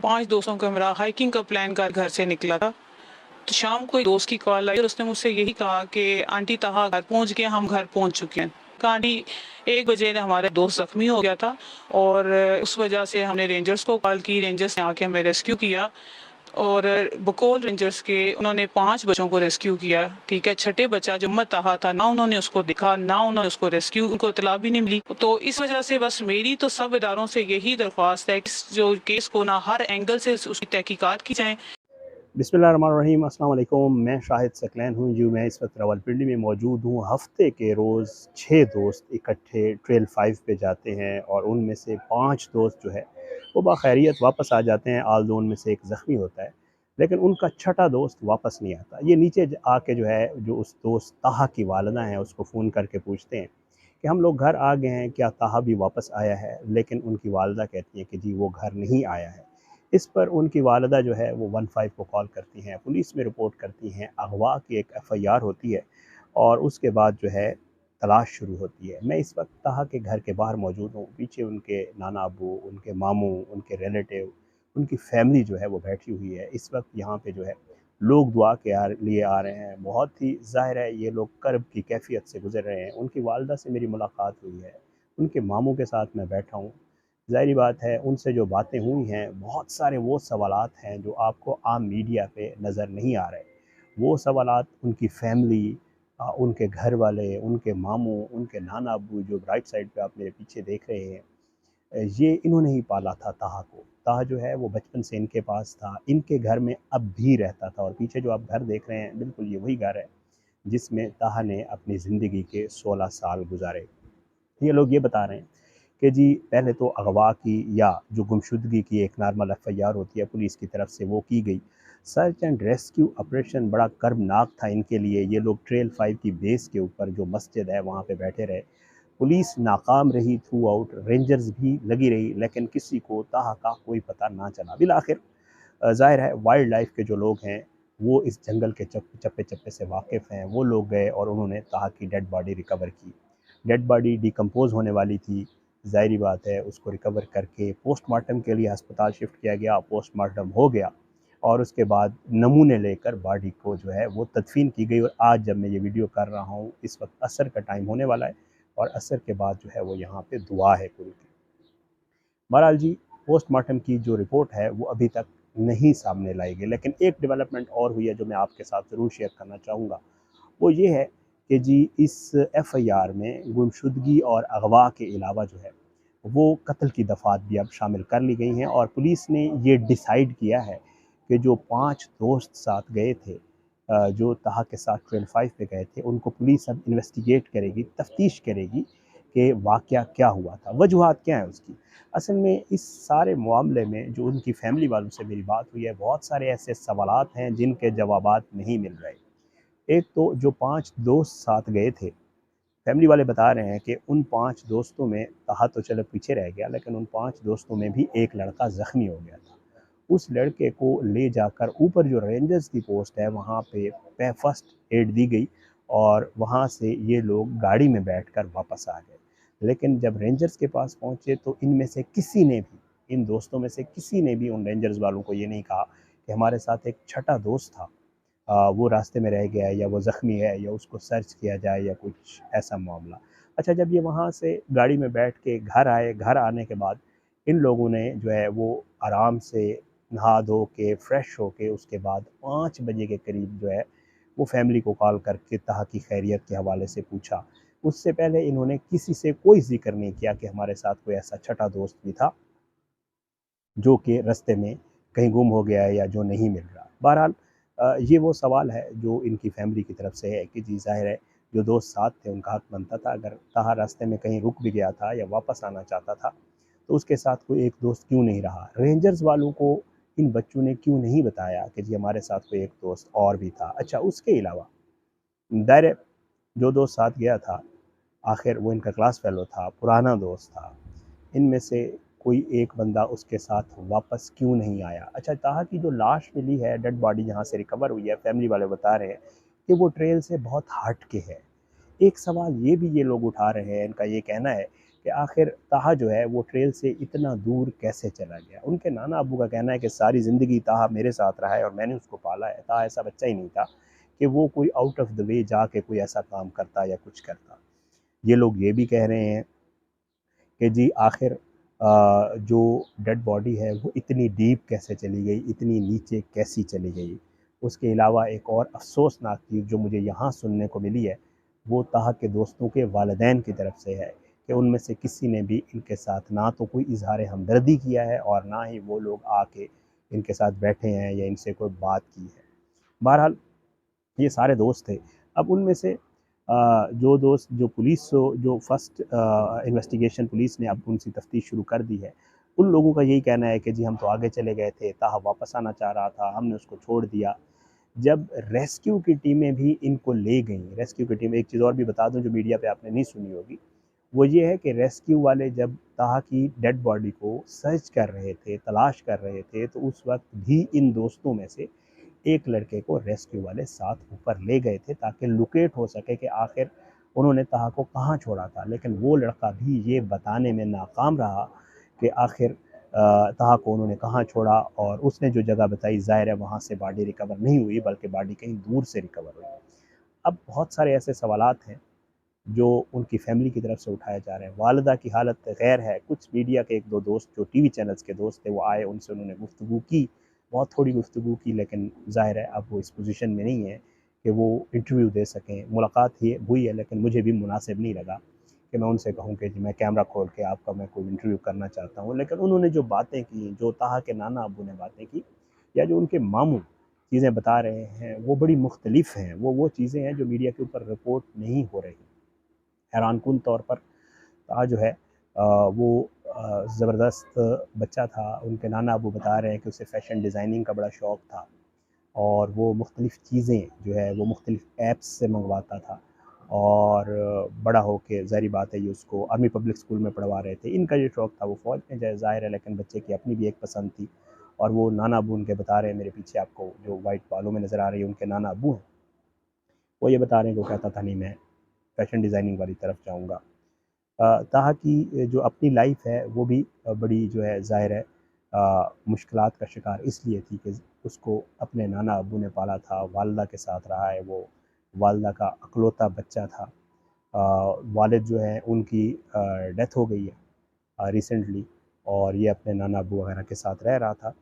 5 दोस्तों का मेरा हाइकिंग का प्लान कर घर से निकला था। तो शाम को एक दोस्त की कॉल आई और उसने मुझसे यही कहा कि आंटी ताहा घर पहुंच गए, हम घर पहुंच चुके हैं। कहा आंटी 1 बजे हमारा दोस्त जख्मी हो गया था और उस वजह से हमने रेंजर्स को कॉल की, रेंजर्स ने आके हमें रेस्क्यू किया और बकोल रेंजर्स के उन्होंने 5 बच्चों को रेस्क्यू किया। ठीक है, छठे बच्चा जो मोहम्मद ताहा था, ना उन्होंने उसको देखा, ना उन्होंने उसको रेस्क्यू, उनको इतला भी नहीं मिली। तो इस वजह से बस मेरी तो सब इदारों से यही दरख्वास्त है कि इस जो केस को ना हर एंगल से उसकी तहकीकात की जाए। बिस्मिल्लाहिर्रहमानिर्रहीम, अस्सलाम वालेकुम। मैं शाहिद सकलैन हूँ जी। मैं इस वक्त रावलपिंडी में मौजूद हूँ। हफ्ते के रोज़ 6 दोस्त इकट्ठे ट्रेल 5 पे जाते हैं और उनमें से 5 दोस्त जो है वो बाखैरियत वापस आ जाते हैं। आल उनमें से एक ज़ख्मी होता है, लेकिन उनका छठा दोस्त वापस नहीं आता। ये नीचे आके जो है, जो उस दोस्त ताहा की वालदा हैं उसको फ़ोन करके पूछते हैं कि हम लोग घर आ गए हैं, क्या ताहा भी वापस आया है? लेकिन उनकी वालदा कहती हैं कि जी वो घर नहीं आया है। इस पर उनकी वालदा जो है वो 15 को कॉल करती हैं, पुलिस में रिपोर्ट करती हैं, अगवा की एक एफआईआर होती है और उसके बाद जो है तलाश शुरू होती है। मैं इस वक्त ताहा के घर के बाहर मौजूद हूँ। पीछे उनके नाना अबू, उनके मामू, उनके रिलेटिव, उनकी फैमिली जो है वो बैठी हुई है। इस वक्त यहाँ पे जो है लोग दुआ के लिए आ रहे हैं। बहुत ही ज़ाहिर है ये लोग कर्ब की कैफियत से गुजर रहे हैं। उनकी वालदा से मेरी मुलाकात हुई है, उनके मामू के साथ मैं बैठा हूँ। ज़ाहिर बात है उनसे जो बातें हुई हैं, बहुत सारे वो सवालात हैं जो आपको आम मीडिया पे नज़र नहीं आ रहे। वो सवालात उनकी फ़ैमिली, उनके घर वाले, उनके मामू, उनके नाना अब्बू जो राइट साइड पे आप मेरे पीछे देख रहे हैं, ये इन्होंने ही पाला था ताहा को। ताहा जो है वो बचपन से इनके पास था, इनके घर में अब भी रहता था और पीछे जो आप घर देख रहे हैं बिल्कुल ये वही घर है जिसमें ताहा ने अपनी ज़िंदगी के 16 साल गुज़ारे। ये लोग ये बता रहे हैं कि जी पहले तो अगवा की या जो गुमशुदगी की एक नॉर्मल एफआईआर होती है पुलिस की तरफ से वो की गई। सर्च एंड रेस्क्यू ऑपरेशन बड़ा कर्बनाक था इनके लिए। ये लोग ट्रेल 5 की बेस के ऊपर जो मस्जिद है वहाँ पे बैठे रहे। पुलिस नाकाम रही थ्रू आउट, रेंजर्स भी लगी रही, लेकिन किसी को ताहा का कोई पता ना चला। बिल आखिर ज़ाहिर है वाइल्ड लाइफ के जो लोग हैं वो इस जंगल के चप्पे चप्पे से वाकिफ़ हैं। वो लोग गए और उन्होंने ताहा की डेड बॉडी रिकवर की। डेड बॉडी डिकम्पोज़ होने वाली थी, ज़ाहिर बात है उसको रिकवर करके पोस्टमार्टम के लिए अस्पताल शिफ्ट किया गया। पोस्टमार्टम हो गया और उसके बाद नमूने लेकर बॉडी को जो है वो तदफीन की गई। और आज जब मैं ये वीडियो कर रहा हूँ इस वक्त असर का टाइम होने वाला है और असर के बाद जो है वो यहाँ पे दुआ है पूरी की। बहरहाल जी, पोस्टमार्टम की जो रिपोर्ट है वो अभी तक नहीं सामने लाई गई, लेकिन एक डेवलपमेंट और हुई है जो मैं आपके साथ ज़रूर शेयर करना चाहूँगा। वो ये है कि जी इस एफआईआर में गुमशुदगी और अगवा के अलावा जो है वो कत्ल की दफ़ात भी अब शामिल कर ली गई हैं और पुलिस ने ये डिसाइड किया है कि जो 5 दोस्त साथ गए थे, जो ताहा के साथ ट्रेल 5 पे गए थे, उनको पुलिस अब इन्वेस्टिगेट करेगी, तफ्तीश करेगी कि वाक़या क्या हुआ था, वजूहात क्या हैं उसकी। असल में इस सारे मामले में जो उनकी फैमिली वालों से मेरी बात हुई है, बहुत सारे ऐसे सवालात हैं जिनके जवाबात नहीं मिल रहे। एक तो जो 5 दोस्त साथ गए थे, फैमिली वाले बता रहे हैं कि उन 5 दोस्तों में ताहा तो चलो पीछे रह गया, लेकिन उन 5 दोस्तों में भी एक लड़का ज़ख्मी हो गया था। उस लड़के को ले जाकर ऊपर जो रेंजर्स की पोस्ट है वहाँ पे फर्स्ट एड दी गई और वहाँ से ये लोग गाड़ी में बैठकर वापस आ गए। लेकिन जब रेंजर्स के पास पहुँचे तो इनमें से किसी ने भी, इन दोस्तों में से किसी ने भी उन रेंजर्स वालों को ये नहीं कहा कि हमारे साथ एक छठा दोस्त था, वो रास्ते में रह गया है या वो ज़ख्मी है या उसको सर्च किया जाए या कुछ ऐसा मामला। अच्छा, जब ये वहाँ से गाड़ी में बैठ के घर आए, घर आने के बाद इन लोगों ने जो है वो आराम से नहा धो के फ्रेश होके उसके बाद 5 बजे के करीब जो है वो फैमिली को कॉल करके ताहा की खैरियत के हवाले से पूछा। उससे पहले इन्होंने किसी से कोई ज़िक्र नहीं किया कि हमारे साथ कोई ऐसा छठा दोस्त भी था जो कि रास्ते में कहीं गुम हो गया है या जो नहीं मिल रहा। बहरहाल ये वो सवाल है जो इनकी फैमिली की तरफ से है कि जी ज़ाहिर है जो दोस्त साथ थे उनका हक बनता था, अगर ताहा रास्ते में कहीं रुक भी गया था या वापस आना चाहता था तो उसके साथ कोई एक दोस्त क्यों नहीं रहा। रेंजर्स वालों को इन बच्चों ने क्यों नहीं बताया कि जी हमारे साथ कोई एक दोस्त और भी था। अच्छा, उसके अलावा दायरे जो दोस्त साथ गया था, आखिर वो इनका क्लास फेलो था, पुराना दोस्त था, इनमें से कोई एक बंदा उसके साथ वापस क्यों नहीं आया। अच्छा, ताहा की जो लाश मिली है, डेड बॉडी जहाँ से रिकवर हुई है, फैमिली वाले बता रहे हैं कि वो ट्रेल से बहुत हट के है। एक सवाल ये भी ये लोग उठा रहे हैं, इनका ये कहना है कि आखिर ताहा जो है वो ट्रेल से इतना दूर कैसे चला गया। उनके नाना अब्बू का कहना है कि सारी ज़िंदगी ताहा मेरे साथ रहा है और मैंने उसको पाला है। ताहा ऐसा बच्चा ही नहीं था कि वो कोई आउट ऑफ द वे जाके कोई ऐसा काम करता या कुछ करता। ये लोग ये भी कह रहे हैं कि जी आखिर जो डेड बॉडी है वो इतनी डीप कैसे चली गई, इतनी नीचे कैसी चली गई। उसके अलावा एक और अफ़सोसनाक चीज़ जो मुझे यहाँ सुनने को मिली है, वो ताहा के दोस्तों के वालिदैन की तरफ से है कि उनमें से किसी ने भी इनके साथ ना तो कोई इज़हार हमदर्दी किया है और ना ही वो लोग आके इनके साथ बैठे हैं या इनसे कोई बात की है। बहरहाल ये सारे दोस्त थे। अब उनमें से जो दोस्त जो फर्स्ट इन्वेस्टिगेशन पुलिस ने अब उनसे तफ्तीश शुरू कर दी है, उन लोगों का यही कहना है कि जी हम तो आगे चले गए थे, ताहा वापस आना चाह रहा था, हमने उसको छोड़ दिया। जब रेस्क्यू की टीमें भी इनको ले गईं, रेस्क्यू की टीम, एक चीज़ और भी बता दूँ जो मीडिया पे आपने नहीं सुनी होगी, वो ये है कि रेस्क्यू वाले जब ताहा की डेड बॉडी को सर्च कर रहे थे, तलाश कर रहे थे, तो उस वक़्त भी इन दोस्तों में से एक लड़के को रेस्क्यू वाले साथ ऊपर ले गए थे ताकि लोकेट हो सके कि आखिर उन्होंने ताहा को कहाँ छोड़ा था। लेकिन वो लड़का भी ये बताने में नाकाम रहा कि आखिर ताहा को उन्होंने कहाँ छोड़ा, और उसने जो जगह बताई ज़ाहिर है वहाँ से बॉडी रिकवर नहीं हुई बल्कि बॉडी कहीं दूर से रिकवर हुई। अब बहुत सारे ऐसे सवालात हैं जो उनकी फ़ैमिली की तरफ से उठाए जा रहे हैं। वालिदा की हालत ग़ैर है। कुछ मीडिया के 1-2 दोस्त जो टीवी चैनल्स के दोस्त थे वो आए, उनसे उन्होंने गुफ्तगू की, बहुत थोड़ी गुफ्तगू की, लेकिन ज़ाहिर है अब वो इस पोज़ीशन में नहीं है कि वो इंटरव्यू दे सकें। मुलाकात ही हुई है लेकिन मुझे भी मुनासिब नहीं लगा कि मैं उनसे कहूँ कि जी मैं कैमरा खोल के आपका मैं कोई इंटरव्यू करना चाहता हूँ। लेकिन उन्होंने जो बातें की, जो ताहा के नाना अब्बू ने बातें की या जो उनके मामू चीज़ें बता रहे हैं, वो बड़ी मुख्तलिफ़ हैं। वो चीज़ें हैं जो मीडिया के ऊपर रिपोर्ट नहीं हो रही। हैरानकुन तौर पर जो है वो ज़बरदस्त बच्चा था। उनके नाना अबू बता रहे हैं कि उसे फ़ैशन डिज़ाइनिंग का बड़ा शौक़ था और वो मुख्तलिफ़ चीज़ें जो है वो मुख्तलिफ़ ऐप्स से मंगवाता था और बड़ा होके ज़ाहिर बात है ये उसको आर्मी पब्लिक स्कूल में पढ़वा रहे थे। इनका ये शौक़ था, वो फ़ौज में जाए ज़ाहिर है, लेकिन बच्चे की अपनी भी एक पसंद थी और वो नाना अबू उनके बता रहे हैं, मेरे पीछे आपको जो वाइट बालों में नज़र आ रही है उनके नाना अबू हैं। वो ये बता रहे हैं कि वो कहता था नहीं मैं फ़ैशन डिज़ाइनिंग वाली तरफ जाऊँगा। ताहा की जो अपनी लाइफ़ है वो भी बड़ी जो है ज़ाहिर है मुश्किलात का शिकार इसलिए थी कि उसको अपने नाना अब्बू ने पाला था, वालिदा के साथ रहा है वो, वालिदा का इकलौता बच्चा था। वालिद जो हैं उनकी डेथ हो गई है रिसेंटली और ये अपने नाना अब्बू वगैरह के साथ रह रहा था।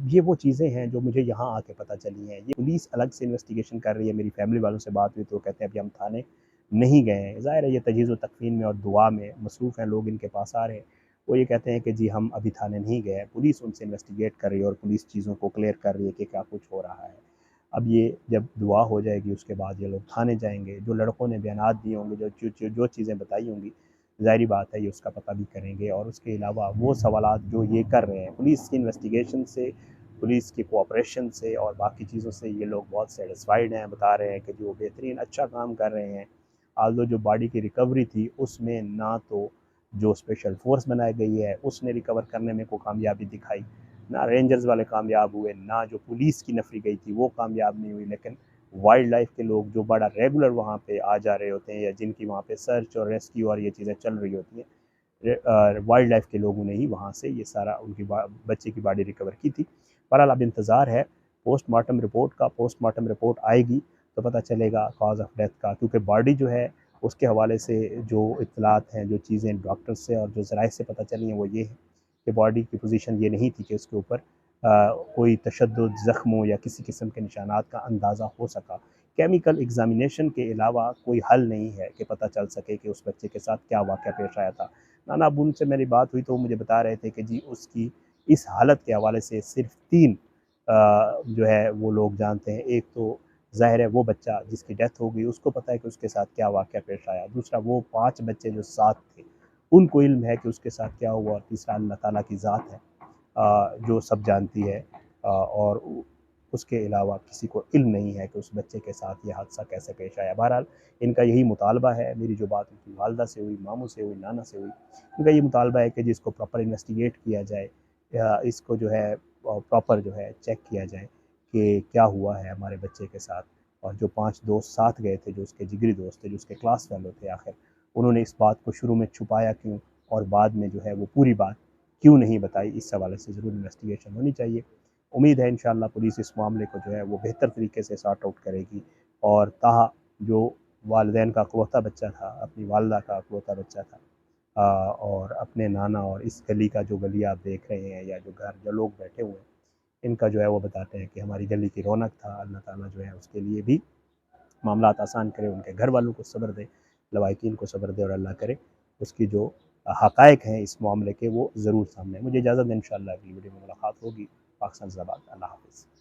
ये वो चीज़ें हैं जो मुझे यहाँ आके पता चली हैं। ये पुलिस अलग से इन्वेस्टिगेशन कर रही है। मेरी फैमिली वालों से बात हुई तो वो कहते हैं अभी हम थाने नहीं गए हैं। ज़ाहिर है ये तजहीज़ व तकफ़ीन में और दुआ में मसरूफ़ हैं लोग, इनके पास आ रहे हैं। वो ये कहते हैं कि जी हम अभी थाने नहीं गए हैं, पुलिस उनसे इन्वेस्टिगेट कर रही है और पुलिस चीज़ों को क्लियर कर रही है कि क्या कुछ हो रहा है। अब ये जब दुआ हो जाएगी उसके बाद ये लोग थाने जाएँगे। जो लड़कों ने बयानात दिए होंगे, जो चीज़ें बताई होंगी, ज़ाहिर बात है ये उसका पता भी करेंगे और उसके अलावा वो सवालात जो ये कर रहे हैं, पुलिस की इन्वेस्टिगेशन से, पुलिस की कोऑपरेशन से और बाकी चीज़ों से ये लोग बहुत सैटिस्फाइड हैं, बता रहे हैं कि जो बेहतरीन अच्छा काम कर रहे हैं। आल्दो जो बॉडी की रिकवरी थी उसमें ना तो जो स्पेशल फ़ोर्स बनाई गई है उसने रिकवर करने में कोई कामयाबी दिखाई, ना रेंजर्स वाले कामयाब हुए, ना जो पुलिस की नफ़री गई थी वो कामयाब नहीं हुई, लेकिन वाइल्ड लाइफ के लोग जो बड़ा रेगुलर वहाँ पे आ जा रहे होते हैं या जिनकी वहाँ पे सर्च और रेस्क्यू और ये चीज़ें चल रही होती हैं, वाइल्ड लाइफ के लोगों ने ही वहाँ से ये सारा उनकी बच्चे की बॉडी रिकवर की थी। बहरहाल अब इंतज़ार है पोस्टमार्टम रिपोर्ट का। पोस्टमार्टम रिपोर्ट आएगी तो पता चलेगा कॉज़ ऑफ डेथ का, क्योंकि बॉडी जो है उसके हवाले से जो इत्तलात हैं, जो चीज़ें डॉक्टर से और जो ज़राए से पता चली हैं वो ये है कि बॉडी की पोजीशन ये नहीं थी कि उसके ऊपर कोई तशद्दुद, ज़ख्मों या किसी किस्म के निशानात का अंदाज़ा हो सका। केमिकल एग्ज़ामिनेशन के अलावा कोई हल नहीं है कि पता चल सके कि उस बच्चे के साथ क्या वाक़या पेश आया था। नाना अब्बू से मेरी बात हुई तो वो मुझे बता रहे थे कि जी उसकी इस हालत के हवाले से सिर्फ़ 3 जो है वो लोग जानते हैं। एक तो ज़ाहिर है वो बच्चा जिसकी डेथ हो गई उसको पता है कि उसके साथ क्या वाक़या पेश आया। दूसरा वो 5 बच्चे जो साथ थे, उनको इल्म है कि उसके साथ क्या हुआ। और तीसरा अल्लाह ताला की ज़ात है जो सब जानती है और उसके अलावा किसी को इल्म नहीं है कि उस बच्चे के साथ ये हादसा कैसे पेश आया। बहरहाल इनका यही मुतालबा है, मेरी जो बात उनकी वालिदा से हुई, मामू से हुई, नाना से हुई, इनका ये मुतालबा है कि जिसको प्रॉपर इन्वेस्टिगेट किया जाए या इसको जो है प्रॉपर जो है चेक किया जाए कि क्या हुआ है हमारे बच्चे के साथ। और जो 5 दोस्त साथ गए थे, जो उसके जिगरी दोस्त थे, जो उसके क्लास फेलो थे आखिर, उन्होंने इस बात को शुरू में छुपाया क्यों और बाद में जो है वो पूरी बात क्यों नहीं बताई, इस हवाले से ज़रूर इन्वेस्टिगेशन होनी चाहिए। उम्मीद है इंशाअल्लाह पुलिस इस मामले को जो है वो बेहतर तरीके से सॉर्ट आउट करेगी और ताहा जो वालिदैन का इकलौता बच्चा था, अपनी वालदा का इकलौता बच्चा था, और अपने नाना और इस गली का जो गली आप देख रहे हैं या जो घर जो लोग बैठे हुए हैं, इनका जो है वो बताते हैं कि हमारी गली की रौनक था। अल्लाह ताला जो है उसके लिए भी मामलात आसान करे, उनके घर वालों को सब्र दे, लवाहिकीन को सब्र दे और अल्लाह करे उसकी जो हक़ाइक़ हैं इस मामले के वो ज़रूर सामने आएँ। मुझे इजाज़त दें, इंशाअल्लाह अगली वीडियो में मुलाकात होगी। पाकिस्तान ज़िंदाबाद। अल्लाह हाफ़िज़।